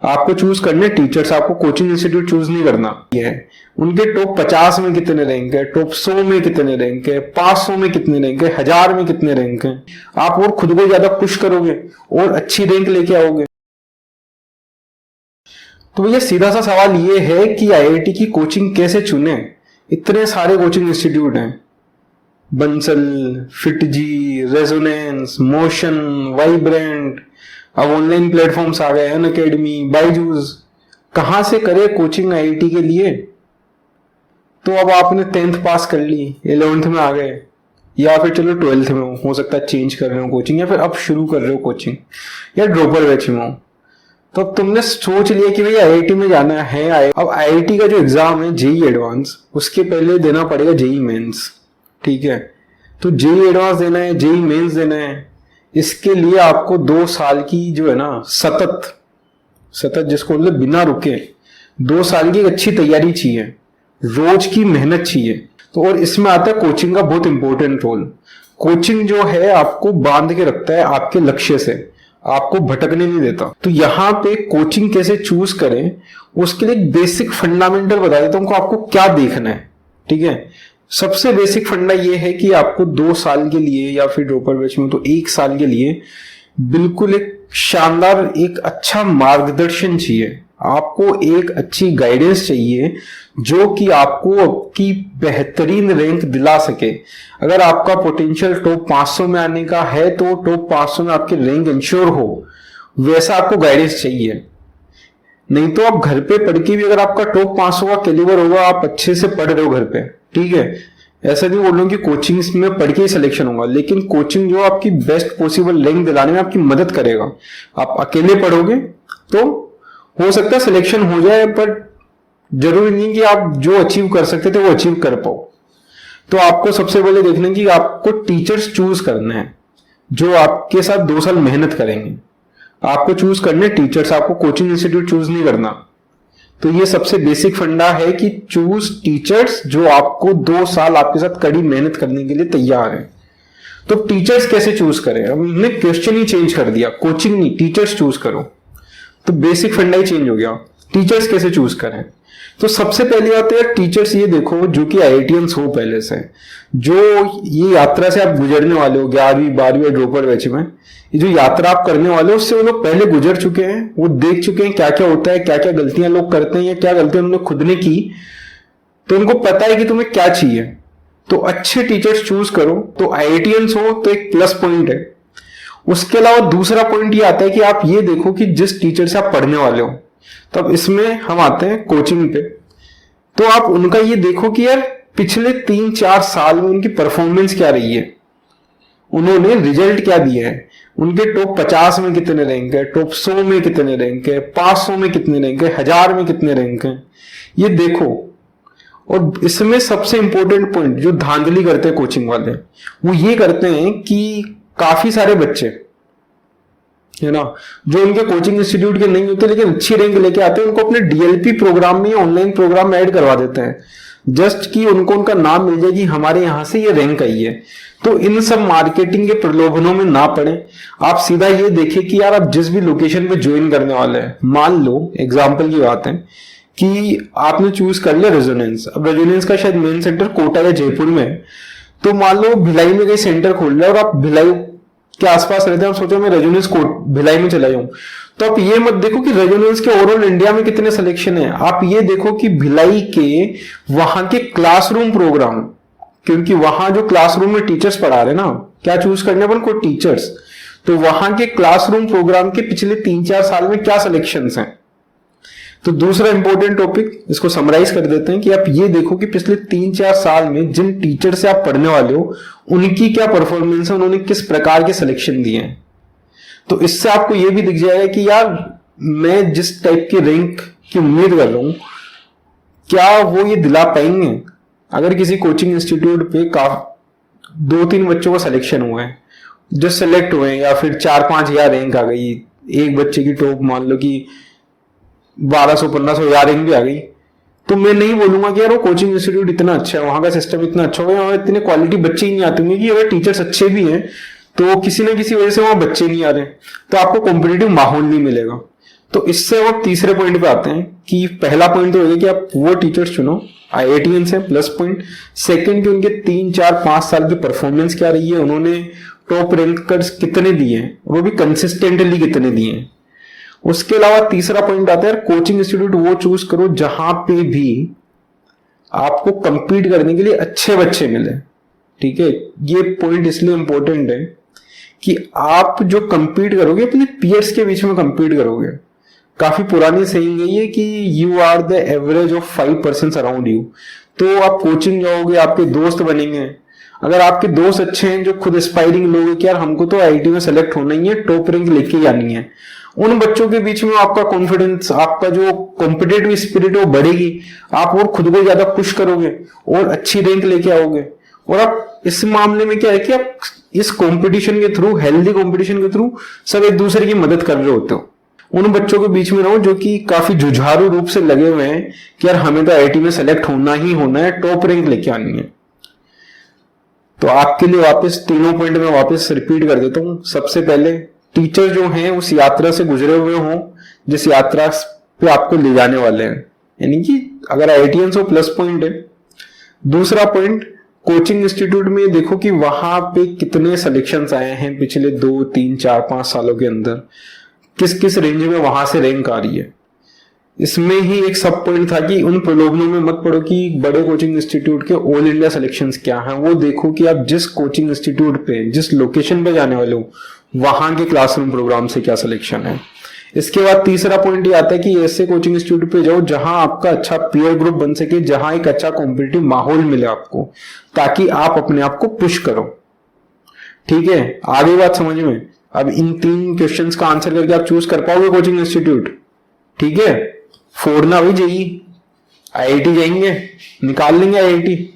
आपको चूज करने टीचर्स, आपको कोचिंग इंस्टीट्यूट चूज नहीं करना है। उनके टॉप 50 में कितने रैंक है, टॉप 100 में कितने रैंक है, 500 में कितने रैंक है, 1000 में कितने रैंक है। आप और खुद को ज्यादा पुश करोगे और अच्छी रैंक लेके आओगे। तो भैया सीधा सा सवाल ये है कि आईआईटी की कोचिंग कैसे चुने। इतने सारे कोचिंग इंस्टीट्यूट हैं, Bansal, FIITJEE, resonance, motion, vibrant, अब ऑनलाइन प्लेटफॉर्म्स आ गए, अनअकैडमी, बायजूस। कहां से करे कोचिंग आईआईटी के लिए। तो अब आपने 10th पास कर ली, 11th में आ गए, या फिर चलो 12th में हो सकता है चेंज कर रहे हो कोचिंग, या फिर अब शुरू कर रहे हो कोचिंग, या ड्रॉपर बैच में हो। तो अब तुमने सोच लिया कि भाई आईआईटी में जाना है। अब आईआईटी का जो एग्जाम है जेई एडवांस, उसके पहले देना पड़ेगा जेई मेंस। ठीक है, तो जेई एडवांस देना है, जेई मेंस देना है। इसके लिए आपको 2 साल की जो है ना सतत जिसको मतलब बिना रुके 2 साल की अच्छी तैयारी चाहिए, रोज की मेहनत चाहिए। तो और इसमें आता है कोचिंग का बहुत इंपॉर्टेंट रोल। कोचिंग जो है आपको बांध के रखता है आपके लक्ष्य से, आपको भटकने नहीं देता। तो यहाँ पे कोचिंग कैसे चूज करें उसके लिए एक बेसिक फंडामेंटल बता देता हूँ आपको क्या देखना है। ठीक है, सबसे बेसिक फंडा ये है कि आपको 2 साल के लिए, या फिर ड्रॉपर बैच में तो 1 साल के लिए बिल्कुल एक शानदार, एक अच्छा मार्गदर्शन चाहिए। आपको एक अच्छी गाइडेंस चाहिए जो कि आपको आपकी बेहतरीन रैंक दिला सके। अगर आपका पोटेंशियल टॉप 500 में आने का है तो टॉप 500 में आपकी रैंक इंश्योर हो, वैसा आपको गाइडेंस चाहिए। नहीं तो आप घर पे पढ़ के भी अगर आपका टॉप 500 का कैलिबर होगा, आप अच्छे से पढ़ रहे हो घर पे, ठीक है, ऐसा नहीं बोल रहा हूं कि कोचिंग में पढ़ के ही सिलेक्शन होगा, लेकिन कोचिंग जो आपकी बेस्ट पॉसिबल रैंक दिलाने में आपकी मदद करेगा। आप अकेले पढ़ोगे तो हो सकता है सिलेक्शन हो जाए, पर जरूरी नहीं कि आप जो अचीव कर सकते थे वो अचीव कर पाओ। तो आपको सबसे पहले देखना है कि आपको टीचर्स चूज करने हैं जो आपके साथ 2 साल मेहनत करेंगे। आपको चूज करने टीचर्स, आपको कोचिंग इंस्टीट्यूट चूज नहीं करना। तो ये सबसे बेसिक फंडा है कि चूज टीचर्स जो आपको 2 साल आपके साथ कड़ी मेहनत करने के लिए तैयार है। तो टीचर्स कैसे चूज करें, अब हमने क्वेश्चन ही चेंज कर दिया, कोचिंग नहीं टीचर्स चूज करो। तो बेसिक फंडा ही चेंज हो गया। टीचर्स कैसे चूज करें, तो सबसे पहली बात है टीचर्स ये देखो जो कि आईआईटीएंस हो पहले से, जो ये यात्रा से आप गुजरने वाले हो 11वीं 12वीं ड्रॉपर बैच में, ये जो यात्रा आप करने वाले हो उससे वो लोग पहले गुजर चुके हैं, वो देख चुके हैं क्या क्या होता है, क्या क्या गलतियां लोग करते हैं या क्या गलतियां उन्होंने खुद ने की। तो उनको पता है कि तुम्हें क्या चाहिए। तो अच्छे टीचर्स चूज करो। तो आईआईटीएंस हो तो एक प्लस पॉइंट है। उसके अलावा दूसरा पॉइंट ये आता है कि आप ये देखो कि जिस टीचर से आप पढ़ने वाले हो, तो अब इसमें हम आते हैं कोचिंग पे। तो आप उनका ये देखो कि यार पिछले 3-4 साल में उनकी परफॉर्मेंस क्या रही है, उन्होंने रिजल्ट क्या दिया है, उनके टॉप 50 में कितने रैंक है, टॉप 100 में कितने रैंक है, 500 में कितने रैंक है, 1000 में कितने रैंक है, ये देखो। और इसमें सबसे इंपॉर्टेंट पॉइंट जो धांधली करते हैं कोचिंग वाले, वो ये करते हैं कि काफी सारे बच्चे है ना जो उनके कोचिंग इंस्टीट्यूट के नहीं होते लेकिन अच्छी रैंक लेके आते हैं, उनको अपने डीएलपी प्रोग्राम में या ऑनलाइन प्रोग्राम में ऐड करवा देते हैं, जस्ट कि उनको उनका नाम मिल जाए कि हमारे यहां से ये रैंक आई है। तो इन सब मार्केटिंग के प्रलोभनों में ना पड़े। आप सीधा ये देखें कि यार आप जिस भी लोकेशन पे ज्वाइन करने वाले हैं, मान लो एग्जाम्पल की बात है कि आपने चूज कर लिया रेजोनेंस। अब रेजोनेंस का शायद मेन सेंटर कोटा या जयपुर में है, तो मान लो भिलाई में कहीं सेंटर खोल लिया और आप भिलाई के आसपास रहते हैं, आप सोचो मैं रेजोनेंस कोट भिलाई में चला जाऊं, तो आप ये मत देखो कि रेजोनेंस के ओवरऑल इंडिया में कितने सिलेक्शन है। आप ये देखो कि भिलाई के वहां के क्लासरूम प्रोग्राम, क्योंकि वहां जो क्लासरूम में टीचर्स पढ़ा रहे ना, क्या चूज करने अपन को टीचर्स, तो वहां के क्लासरूम प्रोग्राम के पिछले 3-4 साल में क्या सिलेक्शंस हैं। तो दूसरा इंपॉर्टेंट टॉपिक, इसको समराइज कर देते हैं कि आप ये देखो कि पिछले 3-4 साल में जिन टीचर से आप पढ़ने वाले हो उनकी क्या परफॉर्मेंस है, उन्होंने किस प्रकार के सिलेक्शन दिए हैं। तो इससे आपको ये भी दिख जाएगा कि यार मैं जिस टाइप की रैंक की उम्मीद कर रहा हूं क्या वो ये दिला पाएंगे। अगर किसी कोचिंग इंस्टीट्यूट पे 2-3 बच्चों का सिलेक्शन हुआ है, जो सिलेक्ट हुए हैं, या फिर 4-5 हजार रैंक आ गई, एक बच्चे की टॉप मान लो कि 1200-1500 रैंक भी आ गई, तो मैं नहीं बोलूंगा कि यार वो कोचिंग इंस्टीट्यूट इतना अच्छा है, वहां का सिस्टम इतना अच्छा होगा, वहां इतने क्वालिटी बच्चे ही नहीं आते होंगे कि अगर टीचर्स अच्छे भी हैं तो किसी ना किसी वजह से वहां बच्चे नहीं आ रहे, तो आपको कॉम्पिटिटिव माहौल नहीं मिलेगा। तो इससे अब तीसरे पॉइंट पे आते हैं कि पहला पॉइंट तो हो गया कि आप वो टीचर्स चुनो आईआईटीएन से, प्लस पॉइंट। सेकंड कि उनके 3 4 5 साल की परफॉर्मेंस क्या रही है, उन्होंने टॉप रैंकर्स कितने दिए हैं, वो भी कंसिस्टेंटली कितने दिए हैं। उसके अलावा तीसरा पॉइंट आता है कोचिंग इंस्टीट्यूट वो चूज करो जहां पे भी आपको कंपीट करने के लिए अच्छे बच्चे मिले। ठीक है, ये पॉइंट इसलिए इंपॉर्टेंट है कि आप जो कंपीट करोगे अपने पीयर्स के बीच में कंपीट करोगे। काफी पुरानी सेइंग है ये कि you are the average of 5% around you. तो आप कोचिंग जाओगे, आपके दोस्त बनेंगे। अगर आपके दोस्त अच्छे हैं जो खुद एस्पायरिंग लोग हैं कि यार हमको तो आईआईटी में सेलेक्ट होना ही है, टॉप रैंक लेके ही आनी है, उन बच्चों के बीच में आपका कॉन्फिडेंस, आपका जो कॉम्पिटिटिव स्पिरिट है वो बढ़ेगी। आप और खुद को ज्यादा पुश करोगे और अच्छी रैंक लेके आओगे। और आप इस मामले में क्या है कि आप इस कंपटीशन के थ्रू, हेल्दी कंपटीशन के थ्रू सब एक दूसरे की मदद कर रहे होते हो। उन बच्चों के बीच में रहो जो कि काफी जुझारू रूप से लगे हुए हैं कि यार हमें तो आईआईटी में सेलेक्ट होना ही होना है, टॉप रैंक लेके आनी है। तो आपके लिए वापस तीनों पॉइंट में वापस रिपीट कर देता हूं। सबसे पहले टीचर जो हैं उस यात्रा से गुजरे हुए हों जिस यात्रा पे आपको ले जाने वाले हैं, यानी कि अगर आईआईटीएन हो प्लस पॉइंट है। दूसरा पॉइंट, कोचिंग इंस्टीट्यूट में देखो कि वहां पे कितने सिलेक्शंस आए हैं पिछले 2 3 4 5 सालों के अंदर, किस किस रेंज में वहां से रैंक आ रही है। इसमें ही एक सब पॉइंट था कि उन प्रलोभनों में मत पड़ो कि बड़े कोचिंग इंस्टीट्यूट के ऑल इंडिया सिलेक्शंस क्या हैं। वो देखो कि आप जिस कोचिंग इंस्टीट्यूट पे, जिस लोकेशन पे जाने वाले हो, वहां के क्लासरूम प्रोग्राम से क्या सिलेक्शन है। इसके बाद तीसरा पॉइंट ये आता है कि ऐसे कोचिंग इंस्टीट्यूट पे जाओ जहां आपका अच्छा पीयर ग्रुप बन सके, जहां एक अच्छा कॉम्पिटिटिव माहौल मिले आपको, ताकि आप अपने आप को पुश करो। ठीक है, आगे बात समझ में। अब इन 3 क्वेश्चंस का आंसर करके आप चूज कर पाओगे कोचिंग इंस्टीट्यूट। ठीक है, फोड़ना भी जेई, आईआईटी जाएंगे, निकाल लेंगे आईआईटी।